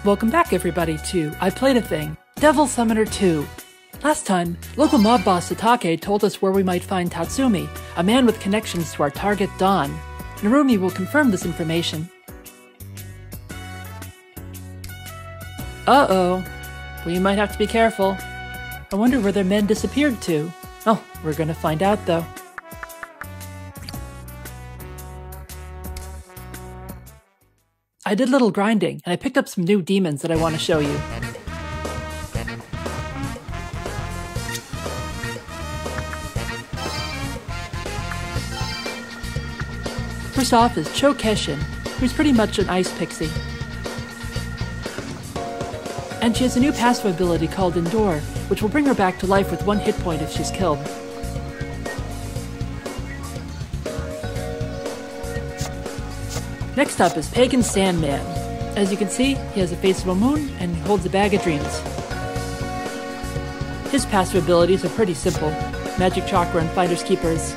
Welcome back everybody to I Played a Thing, Devil Summoner 2. Last time, local mob boss Satake told us where we might find Tatsumi, a man with connections to our target Dawn. Narumi will confirm this information. Uh-oh. We might have to be careful. I wonder where their men disappeared to. Oh, we're gonna find out though. I did a little grinding, and I picked up some new demons that I want to show you. First off is Chokeshin, who's pretty much an ice pixie. And she has a new passive ability called Endure, which will bring her back to life with 1 hit point if she's killed. Next up is Pagan Sandman. As you can see, he has the face of a moon and he holds a bag of dreams. His passive abilities are pretty simple: Magic Chakra and Finders Keepers.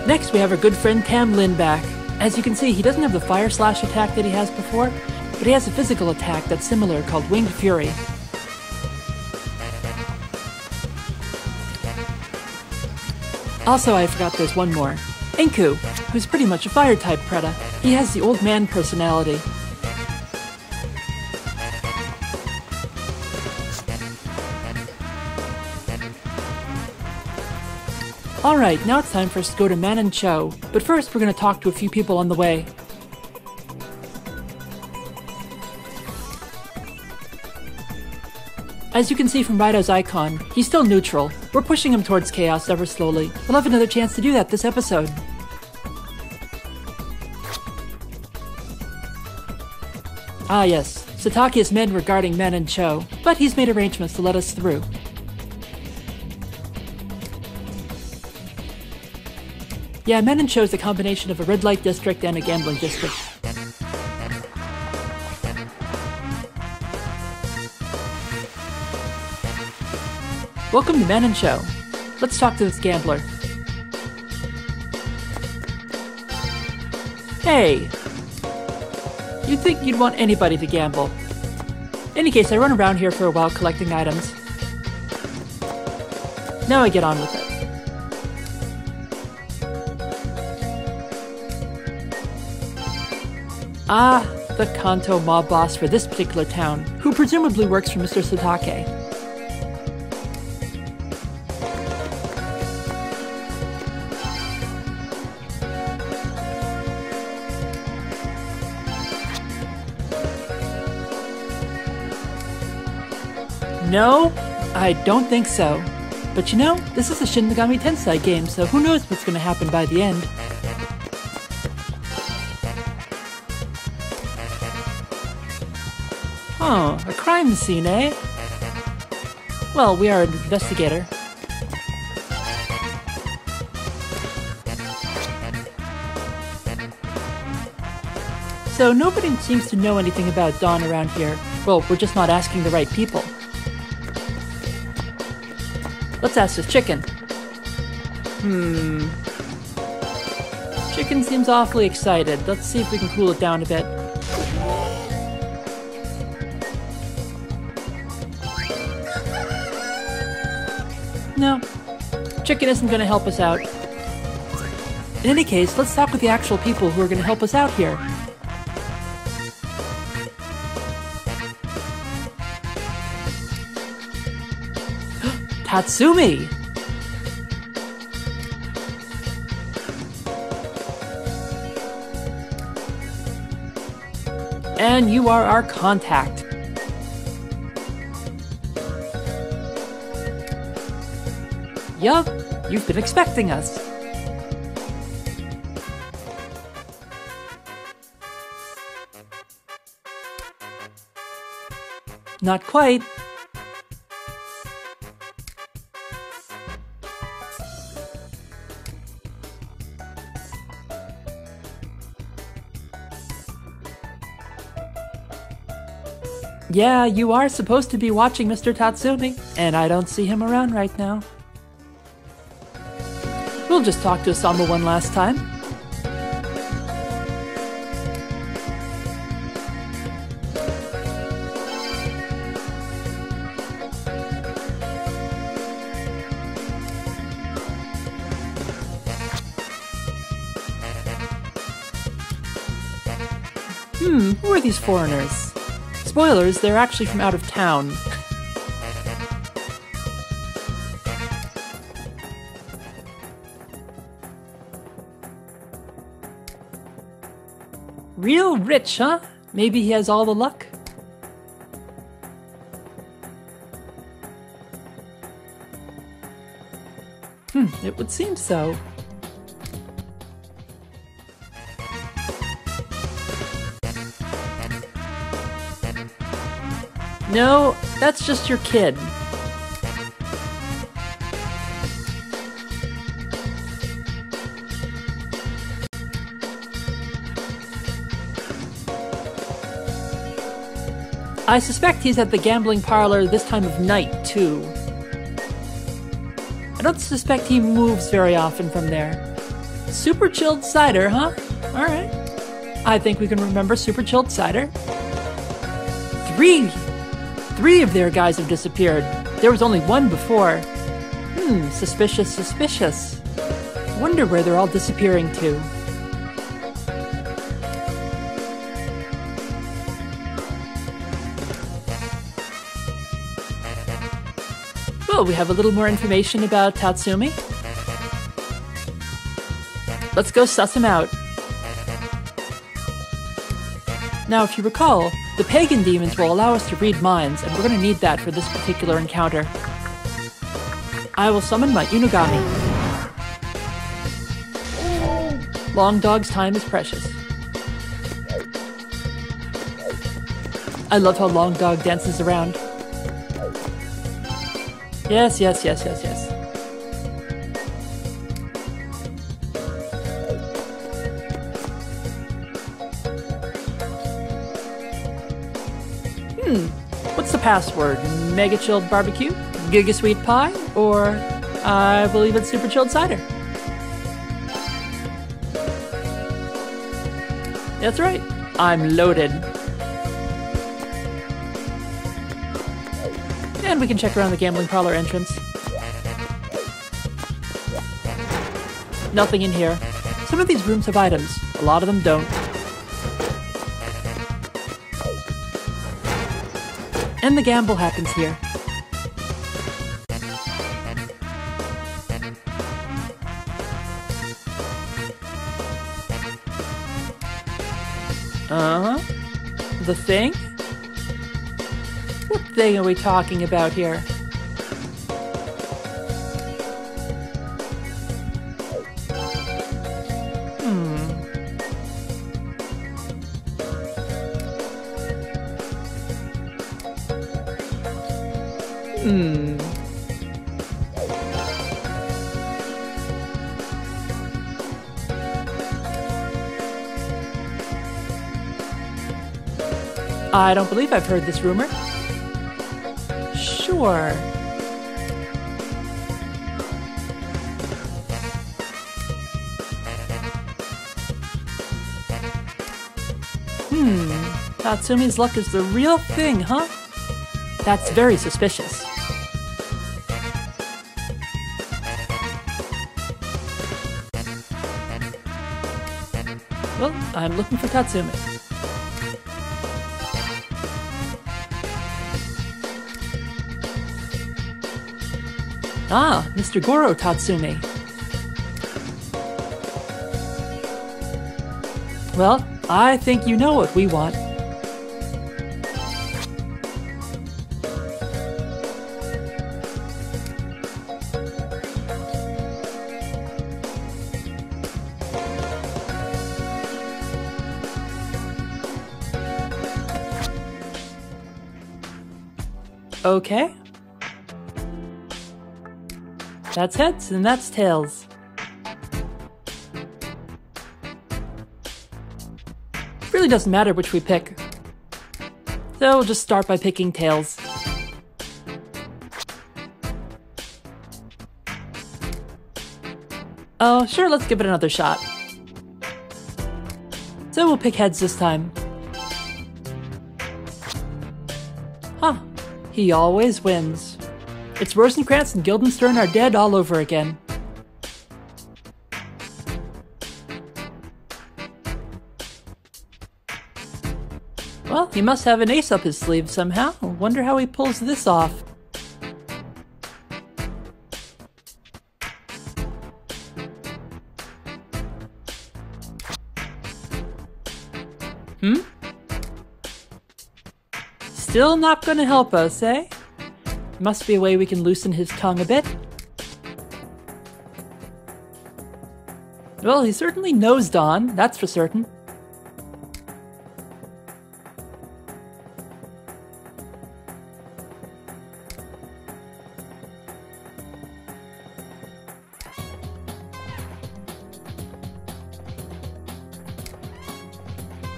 Next we have our good friend Tam Lin back. As you can see, he doesn't have the Fire Slash attack that he has before, but he has a physical attack that's similar called Winged Fury. Also, I forgot there's one more. Inku, who's pretty much a fire-type Preda. He has the old man personality. Alright, now it's time for us to go to Manon Cho, but first we're going to talk to a few people on the way. As you can see from Rido's icon, he's still neutral. We're pushing him towards chaos ever slowly. We'll have another chance to do that this episode. Ah yes, Satake is men regarding Manon Cho, but he's made arrangements to let us through. Yeah, Manon Cho is a combination of a red light district and a gambling district. Welcome to Manon Cho. Let's talk to this gambler. Hey! You'd think you'd want anybody to gamble. In any case, I run around here for a while collecting items. Now I get on with it. Ah, the Kanto mob boss for this particular town, who presumably works for Mr. Satake. No, I don't think so. But you know, this is a Shin Megami Tensei game, so who knows what's going to happen by the end. Oh, a crime scene, eh? Well, we are an investigator. So nobody seems to know anything about Dawn around here. Well, we're just not asking the right people. Let's ask this chicken. Chicken seems awfully excited. Let's see if we can cool it down a bit. No, chicken isn't going to help us out. In any case, let's talk with the actual people who are going to help us out here. Tatsumi! And you are our contact. Yup, you've been expecting us. Not quite. Yeah, you are supposed to be watching Mr. Tatsumi, and I don't see him around right now. We'll just talk to Osama one last time. Who are these foreigners? Spoilers, they're actually from out of town. Real rich, huh? Maybe he has all the luck? It would seem so. No, that's just your kid. I suspect he's at the gambling parlor this time of night, too. I don't suspect he moves very often from there. Super chilled cider, huh? Alright. I think we can remember super chilled cider. Three of their guys have disappeared. There was only one before. Suspicious, suspicious. Wonder where they're all disappearing to. Well, we have a little more information about Tatsumi. Let's go suss him out. Now, if you recall, the pagan demons will allow us to read minds, and we're going to need that for this particular encounter. I will summon my Inugami. Long Dog's time is precious. I love how Long Dog dances around. Yes, yes, yes, yes, yes. What's the password? Mega chilled barbecue? Giga sweet pie? Or I believe it's super chilled cider. That's right. I'm loaded. And we can check around the gambling parlor entrance. Nothing in here. Some of these rooms have items. A lot of them don't. And the gamble happens here. The thing? What thing are we talking about here? I don't believe I've heard this rumor. Sure. Tatsumi's luck is the real thing, huh? That's very suspicious. Well, I'm looking for Tatsumi. Ah, Mr. Goro Tatsumi. Well, I think you know what we want. Okay. That's heads and that's tails. Really doesn't matter which we pick. So we'll just start by picking tails. Oh, sure, let's give it another shot. So we'll pick heads this time. Huh. He always wins. It's Rosencrantz and Guildenstern are dead all over again. He must have an ace up his sleeve somehow. Wonder how he pulls this off. Still not gonna help us, eh? Must be a way we can loosen his tongue a bit. Well, he certainly knows Dawn, that's for certain.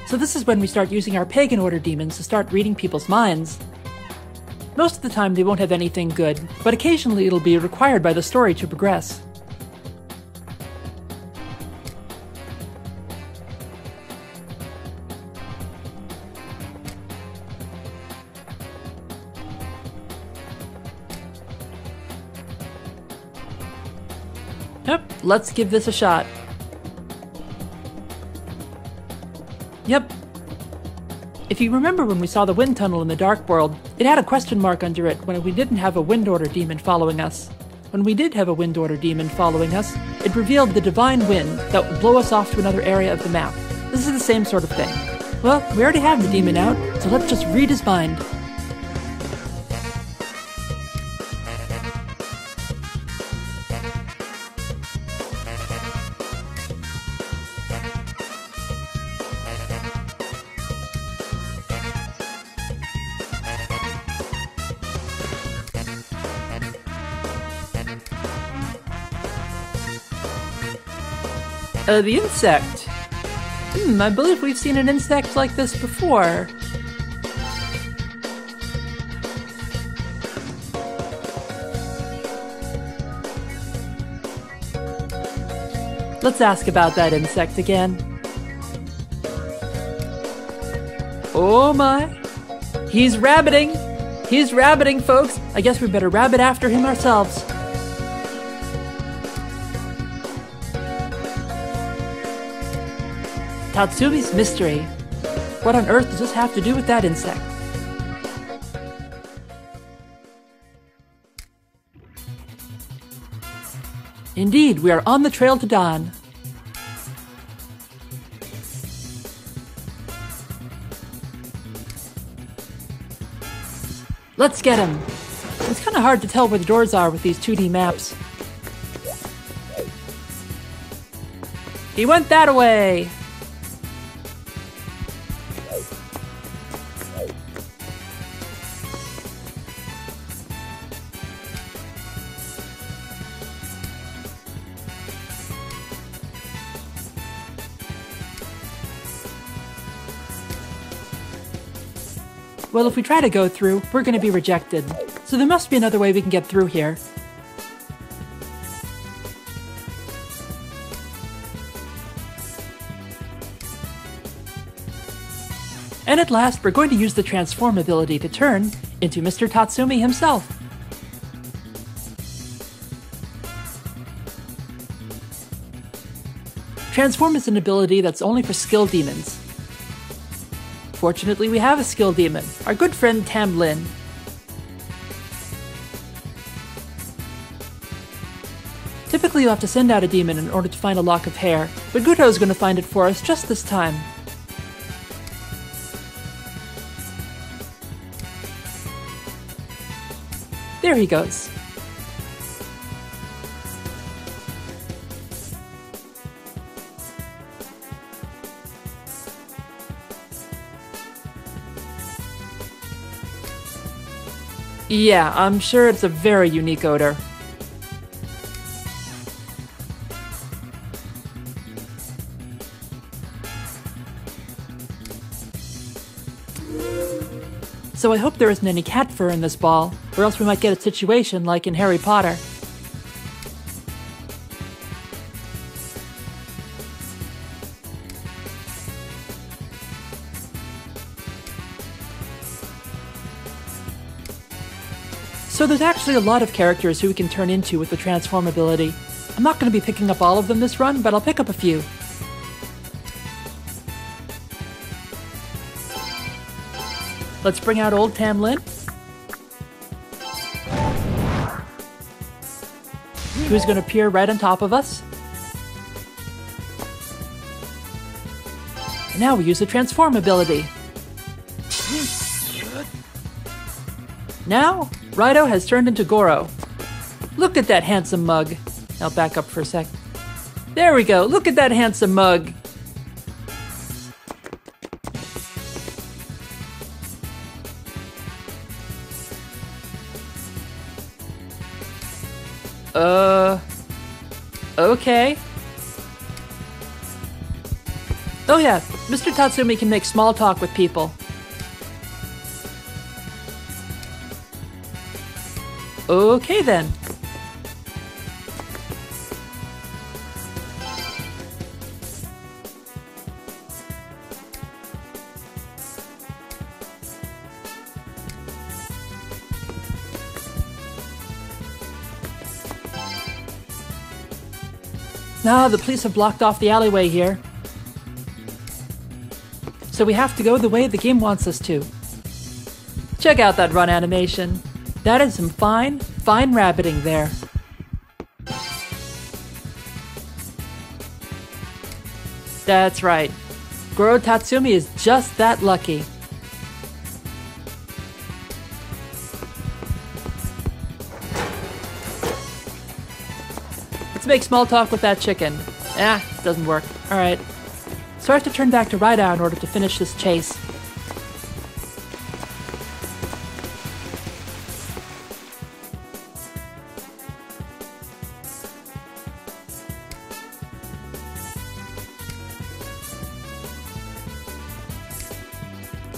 So this is when we start using our pagan order demons to start reading people's minds. Most of the time they won't have anything good, but occasionally it'll be required by the story to progress. Yep, let's give this a shot. Yep. If you remember when we saw the wind tunnel in the Dark World, it had a question mark under it when we didn't have a Wind Order demon following us. When we did have a Wind Order demon following us, it revealed the divine wind that would blow us off to another area of the map. This is the same sort of thing. Well, we already have the demon out, so let's just read his mind. The insect. I believe we've seen an insect like this before. Let's ask about that insect again. Oh my! He's rabbiting! He's rabbiting, folks! I guess we better rabbit after him ourselves. Tatsumi's mystery. What on earth does this have to do with that insect? Indeed, we are on the trail to Dawn. Let's get him! It's kind of hard to tell where the doors are with these 2D maps. He went that way! Well, if we try to go through, we're going to be rejected. So there must be another way we can get through here. And at last, we're going to use the transform ability to turn into Mr. Tatsumi himself. Transform is an ability that's only for skill demons. Fortunately, we have a skill demon, our good friend Tam Lin. Typically, you'll have to send out a demon in order to find a lock of hair, but Guto is going to find it for us just this time. There he goes. Yeah, I'm sure it's a very unique odor. So I hope there isn't any cat fur in this ball, or else we might get a situation like in Harry Potter. So there's actually a lot of characters who we can turn into with the transform ability. I'm not going to be picking up all of them this run, but I'll pick up a few. Let's bring out old Tamlin. Who's going to appear right on top of us? And now we use the transform ability. Now, Rido has turned into Goro. Look at that handsome mug. I'll back up for a sec. There we go. Look at that handsome mug. Okay. Oh yeah, Mr. Tatsumi can make small talk with people. Okay then. Ah, the police have blocked off the alleyway here. So we have to go the way the game wants us to. Check out that run animation. That is some fine rabbiting there. That's right. Goro Tatsumi is just that lucky. Let's make small talk with that chicken. Doesn't work. Alright. So I have to turn back to Rido in order to finish this chase.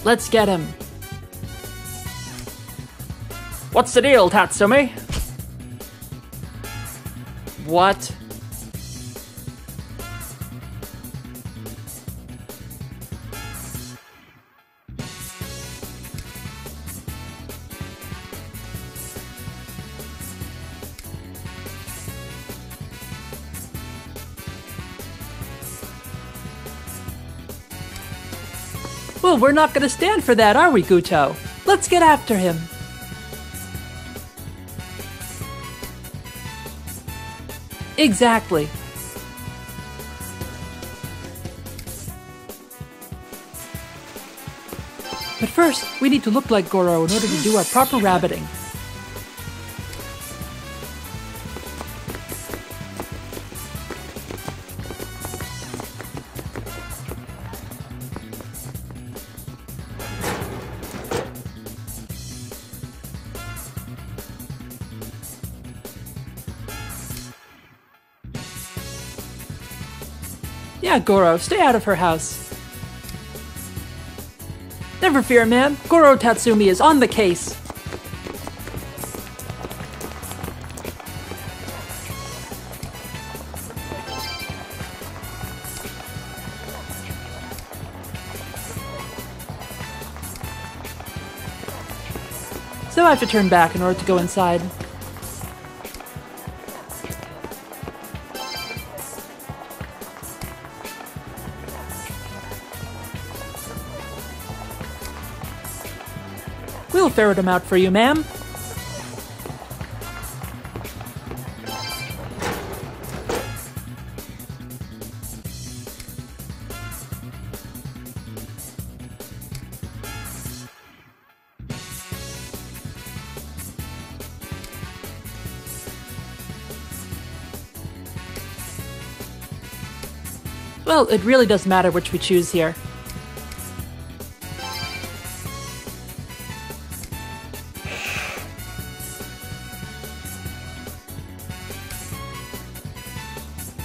Let's get him. What's the deal, Tatsumi? What? Well, we're not gonna stand for that, are we, Guto? Let's get after him. Exactly. But first, we need to look like Goro in order to do our proper rabbiting. Yeah, Goro, stay out of her house. Never fear, ma'am. Goro Tatsumi is on the case. So I have to turn back in order to go inside. We'll ferret him out for you, ma'am. Well, it really doesn't matter which we choose here.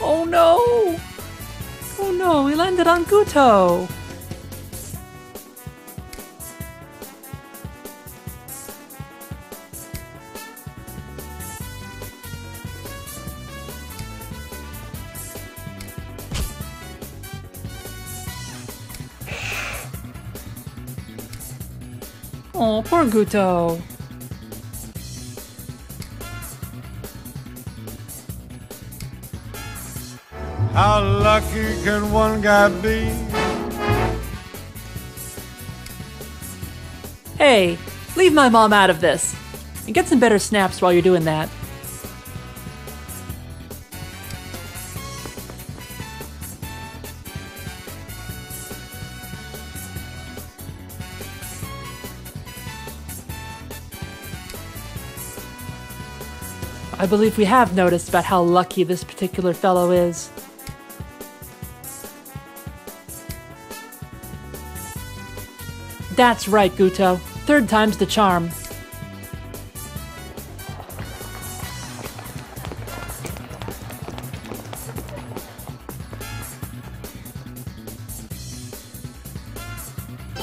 Oh no! Oh no, we landed on Guto! Oh, poor Guto. How lucky can one guy be? Hey, leave my mom out of this. And get some better snaps while you're doing that. I believe we have noticed about how lucky this particular fellow is. That's right, Guto. Third time's the charm.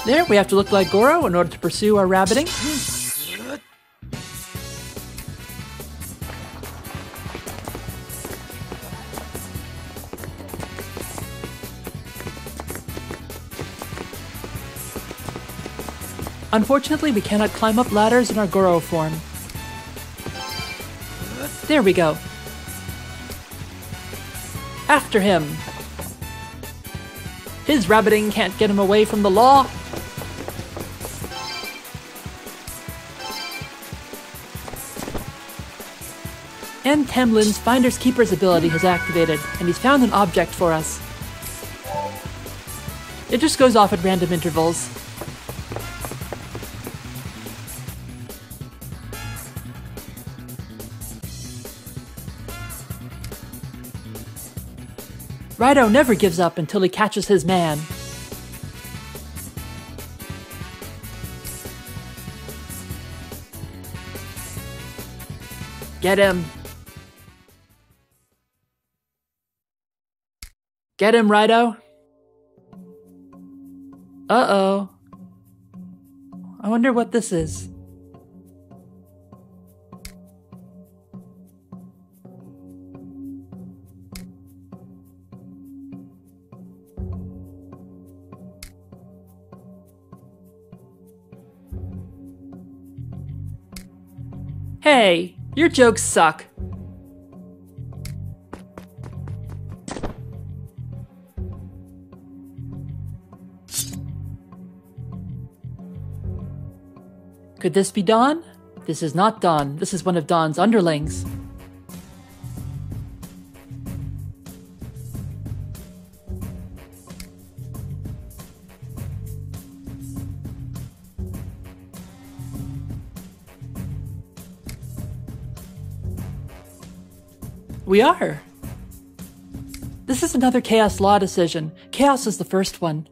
There, we have to look like Goro in order to pursue our rabbiting. Unfortunately, we cannot climb up ladders in our Goro form. There we go. After him. His rabbiting can't get him away from the law. And Temlin's Finder's Keeper's ability has activated, and he's found an object for us. It just goes off at random intervals. Rido never gives up until he catches his man. Get him. Get him, Rido. Uh-oh. I wonder what this is. Hey, your jokes suck. Could this be Dawn? This is not Dawn. This is one of Dawn's underlings. We are. This is another Chaos Law decision. Chaos is the first one.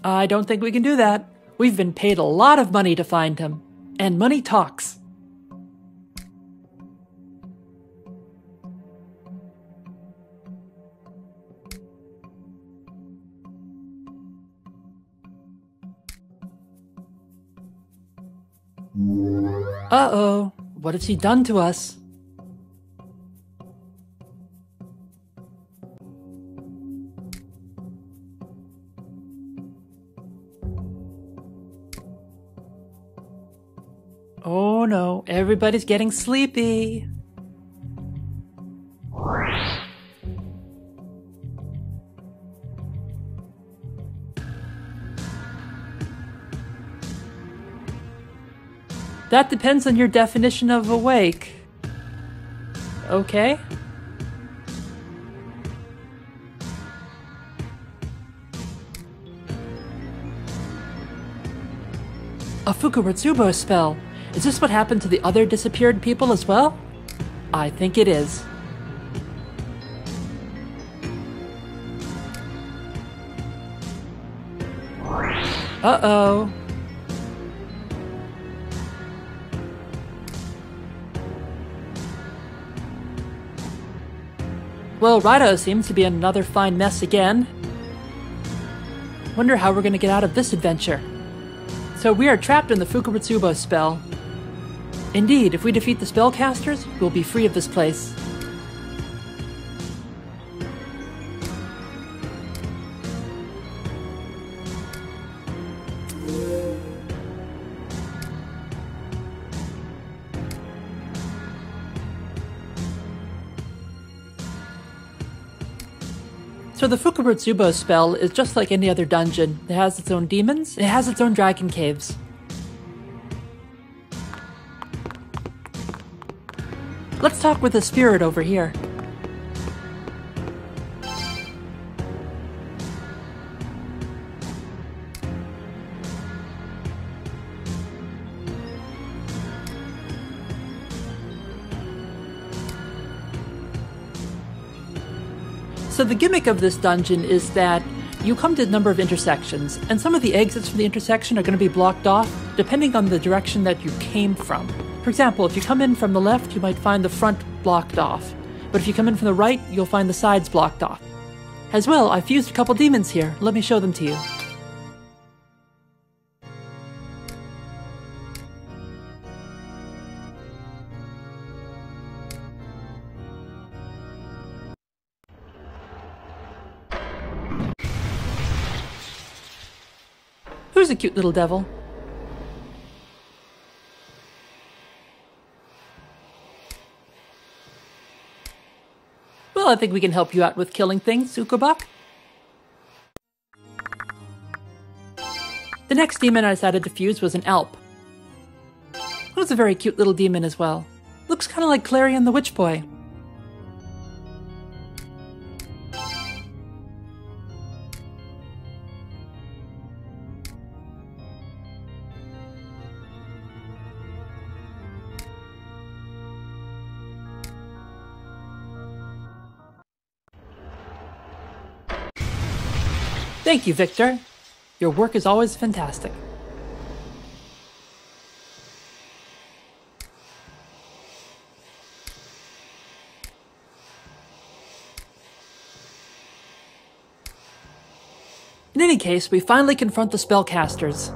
I don't think we can do that. We've been paid a lot of money to find him. And money talks. Uh-oh. What has he done to us? Oh no, everybody's getting sleepy. That depends on your definition of awake. Okay. A Fukuratsubo spell. Is this what happened to the other disappeared people as well? I think it is. Uh-oh. Well, Rido seems to be in another fine mess again. Wonder how we're gonna get out of this adventure. So we are trapped in the Fukuratsubo spell. Indeed, if we defeat the spellcasters, we'll be free of this place. So the Fukaburutsubo spell is just like any other dungeon. It has its own demons, it has its own dragon caves. Let's talk with the spirit over here. So the gimmick of this dungeon is that you come to a number of intersections, and some of the exits from the intersection are going to be blocked off depending on the direction that you came from. For example, if you come in from the left, you might find the front blocked off. But if you come in from the right, you'll find the sides blocked off. As well, I've fused a couple demons here. Let me show them to you. Who's a cute little devil? Well, I think we can help you out with killing things, Ukobak. The next demon I decided to fuse was an Alp. It was a very cute little demon as well. Looks kind of like Clarion the Witch Boy. Thank you, Victor. Your work is always fantastic. In any case, we finally confront the spellcasters.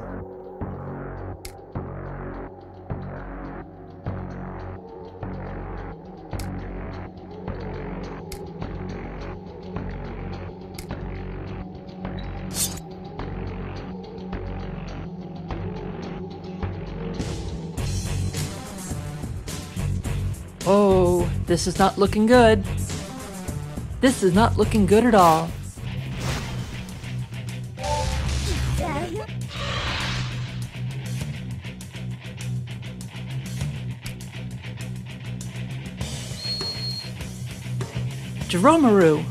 Oh, this is not looking good. This is not looking good at all. Jeromaru.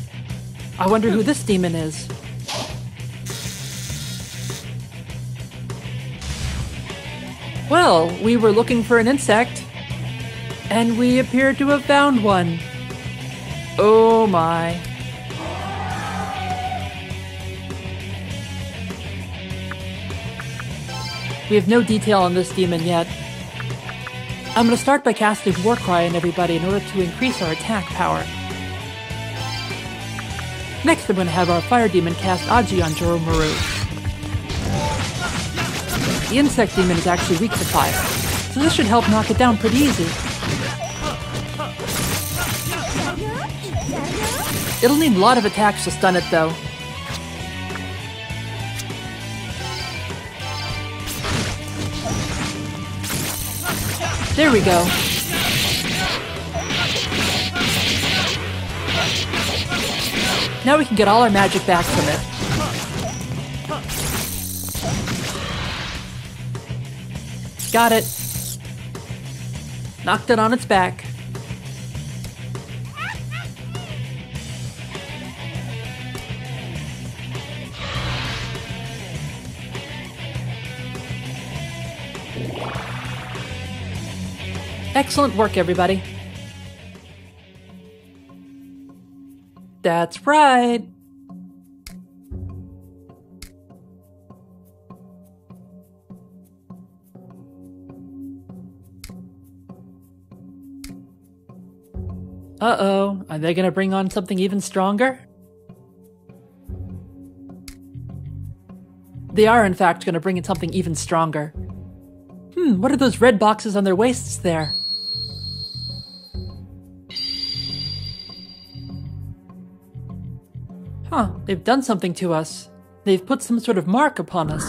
I wonder who this demon is. Well, we were looking for an insect, and we appear to have found one. Oh my. We have no detail on this demon yet. I'm going to start by casting Warcry on everybody in order to increase our attack power. Next, I'm going to have our fire demon cast Aji on Jeromaru. The insect demon is actually weak to fire, so this should help knock it down pretty easy. It'll need a lot of attacks to stun it though. There we go. Now we can get all our magic back from it. Got it. Knocked it on its back. Excellent work, everybody. That's right. Uh-oh, are they gonna bring on something even stronger? They are, in fact, gonna bring in something even stronger. What are those red boxes on their waists there? Huh, they've done something to us. They've put some sort of mark upon us.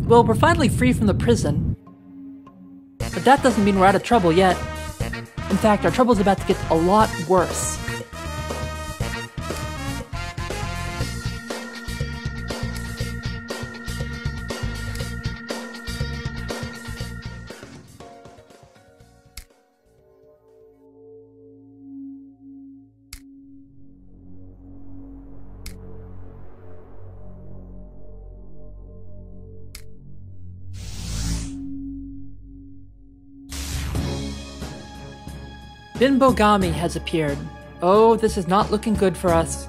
Well, we're finally free from the prison. But that doesn't mean we're out of trouble yet. In fact, our trouble's about to get a lot worse. Binbogami has appeared. Oh, this is not looking good for us.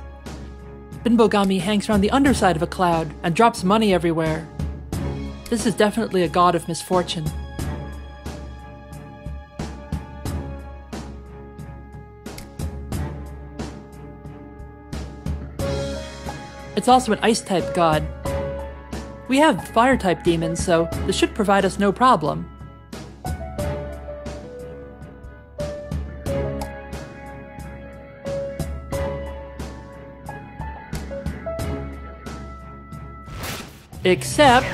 Binbogami hangs around the underside of a cloud and drops money everywhere. This is definitely a god of misfortune. It's also an ice-type god. We have fire-type demons, so this should provide us no problem. Except...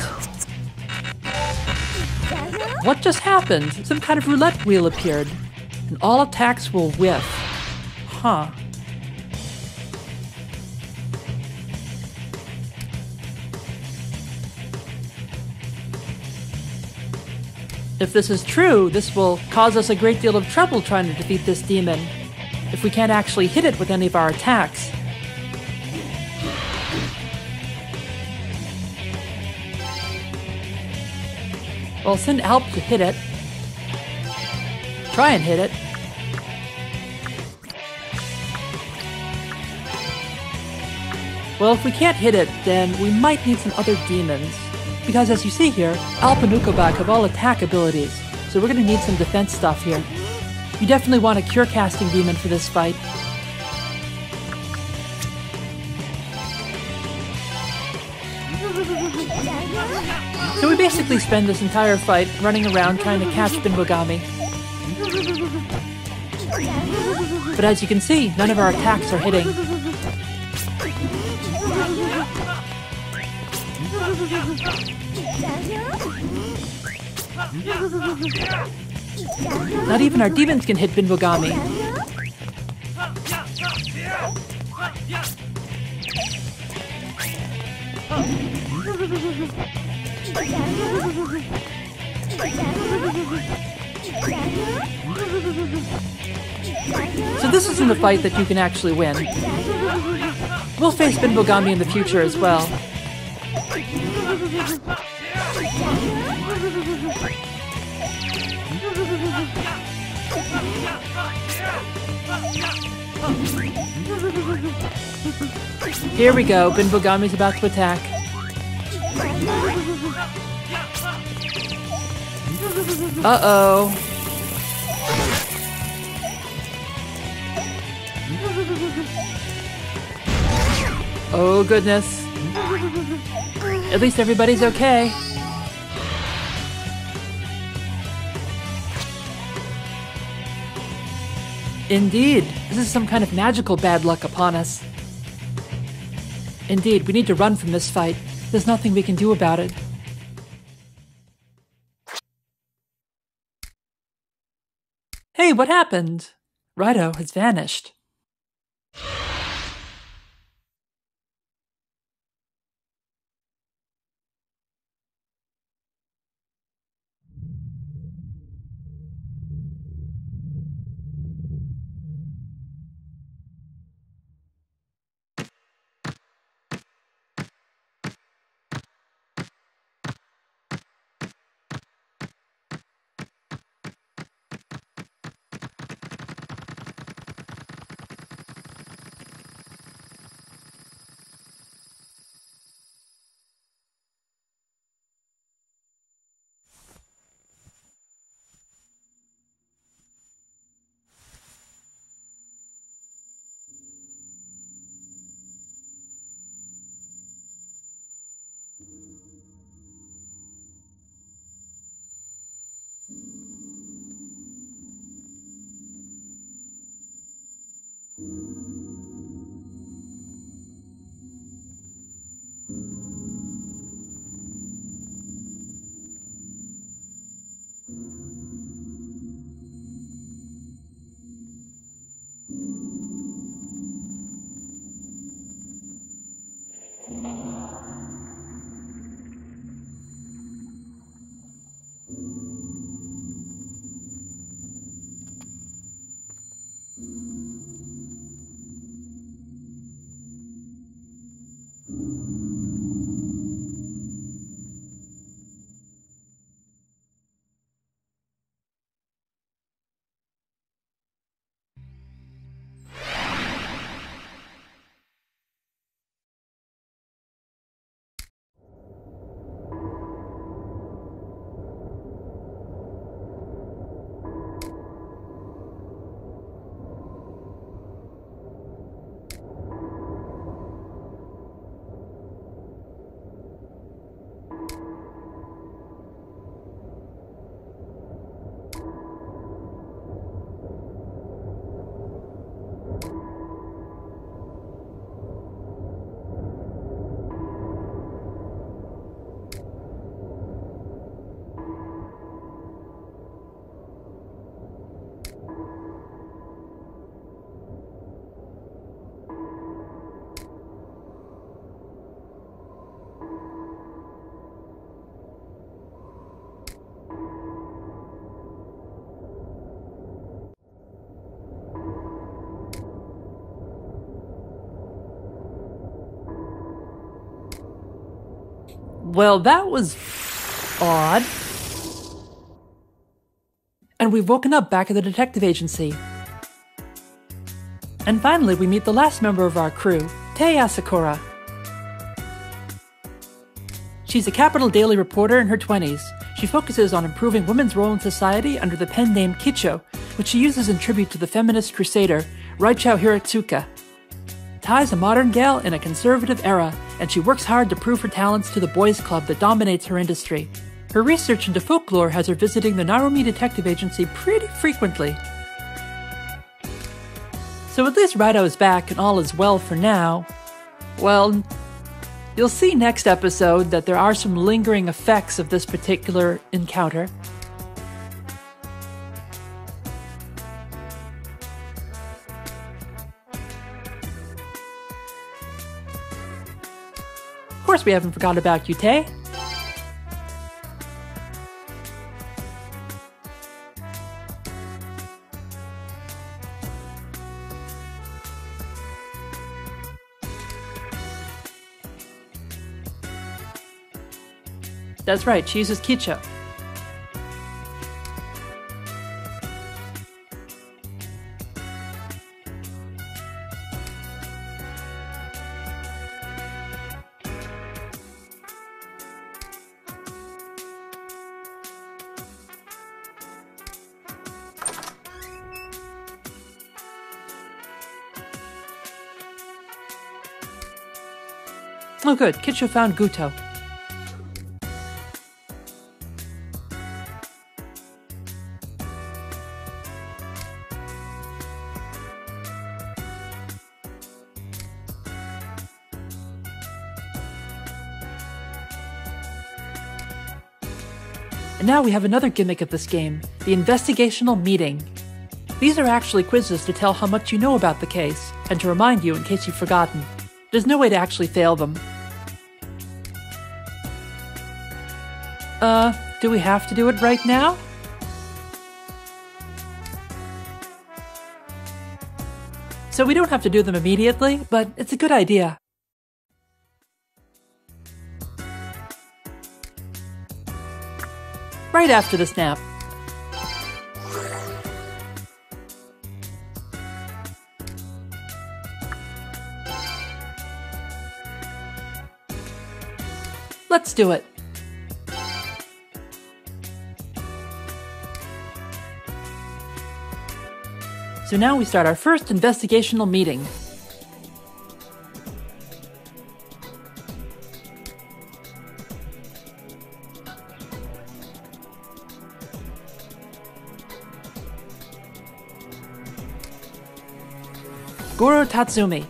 what just happened? Some kind of roulette wheel appeared, and all attacks will whiff. Huh. If this is true, this will cause us a great deal of trouble trying to defeat this demon, if we can't actually hit it with any of our attacks. Well, send help to hit it. Try and hit it. Well, if we can't hit it, then we might need some other demons. Because as you see here, Alp and Ukobag have all attack abilities, so we're gonna need some defense stuff here. You definitely want a cure casting demon for this fight. So we basically spend this entire fight running around trying to catch Binbogami. But as you can see, none of our attacks are hitting. Not even our demons can hit Binbogami. So this isn't a fight that you can actually win. We'll face Binbogami in the future as well. Here we go, Binbogami's about to attack. Uh-oh. Oh goodness. At least everybody's okay. Indeed, this is some kind of magical bad luck upon us. Indeed, we need to run from this fight. There's nothing we can do about it. Hey, what happened? Rido has vanished. Well, that was odd. And we've woken up back at the detective agency. And finally, we meet the last member of our crew, Tei Asakura. She's a Capital Daily reporter in her 20s. She focuses on improving women's role in society under the pen name Kicho, which she uses in tribute to the feminist crusader Raichou Hiratsuka. Tai's a modern gal in a conservative era, and she works hard to prove her talents to the boys' club that dominates her industry. Her research into folklore has her visiting the Narumi Detective Agency pretty frequently. So at least Rido is back and all is well for now. Well, you'll see next episode that there are some lingering effects of this particular encounter. Of course we haven't forgotten about you, Tei. That's right, she uses Kicho. Oh good, Kicho found Guto. And now we have another gimmick of this game, the investigational meeting. These are actually quizzes to tell how much you know about the case, and to remind you in case you've forgotten. There's no way to actually fail them. Do we have to do it right now? So we don't have to do them immediately, but it's a good idea. Right after the snap. Let's do it. So now we start our first investigational meeting. Goro Tatsumi.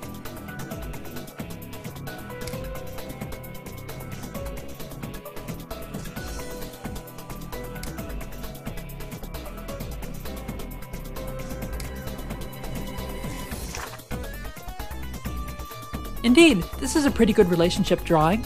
Indeed, this is a pretty good relationship drawing.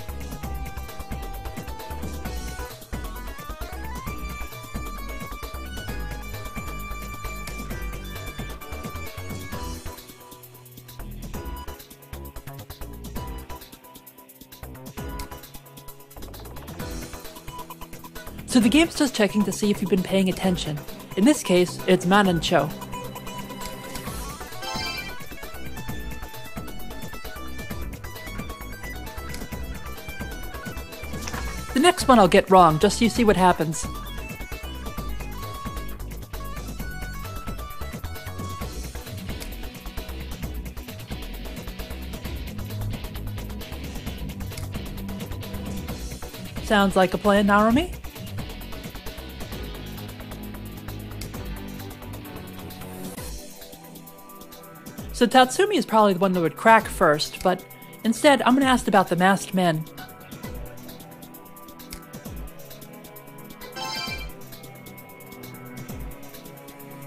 So the game's just checking to see if you've been paying attention. In this case, it's Man and Cho. The next one I'll get wrong, just so you see what happens. Sounds like a plan, Narumi? So Tatsumi is probably the one that would crack first, but instead I'm going to ask about the masked men.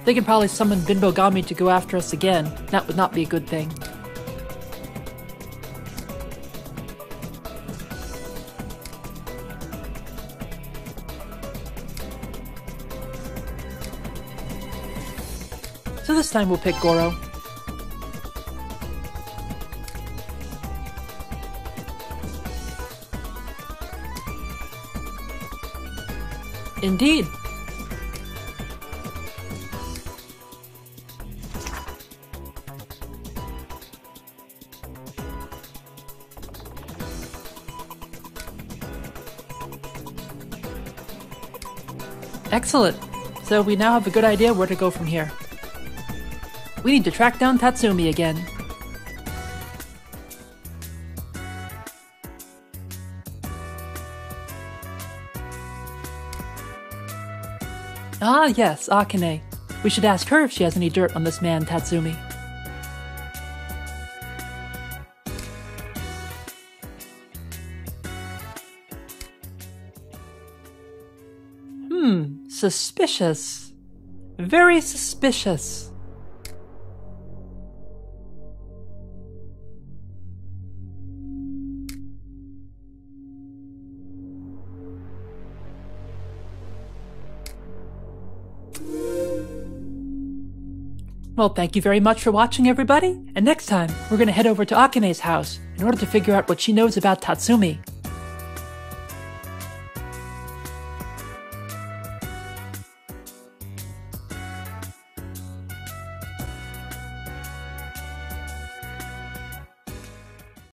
They can probably summon Binbogami to go after us again. That would not be a good thing. So this time we'll pick Goro. Indeed. Excellent. So we now have a good idea where to go from here. We need to track down Tatsumi again. Ah yes, Akane. We should ask her if she has any dirt on this man, Tatsumi. Suspicious. Very suspicious. Well, thank you very much for watching, everybody, and next time, we're going to head over to Akane's house in order to figure out what she knows about Tatsumi.